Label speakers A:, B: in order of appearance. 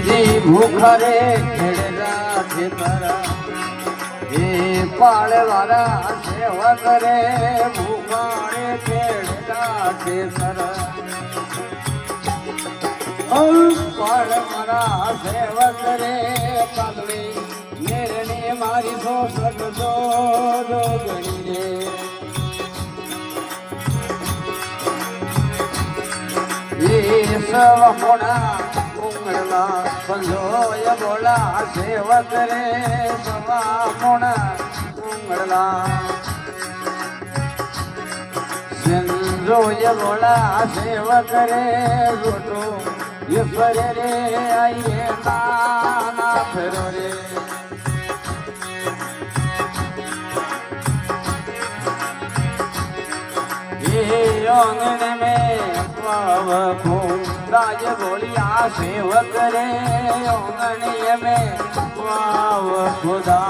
A: जी भूखरे खेड़ा खेतरा हे पाले वाला सेवा करे भूखारे खेड़ा खेतरा पाल मारा सेवा करे पगली मेरे ने मारी सो सट दो गणी रे सवा मोड़ा उंगला संजोय बोला सेवक रे सवा मोड़ा उंगला संजोय बोला सेवक रे रोटो ये फरे रे आइए नाना फेरो रे ये आंगन में पाव राज बोलिया सेवक रे आंगन में पाव खुदा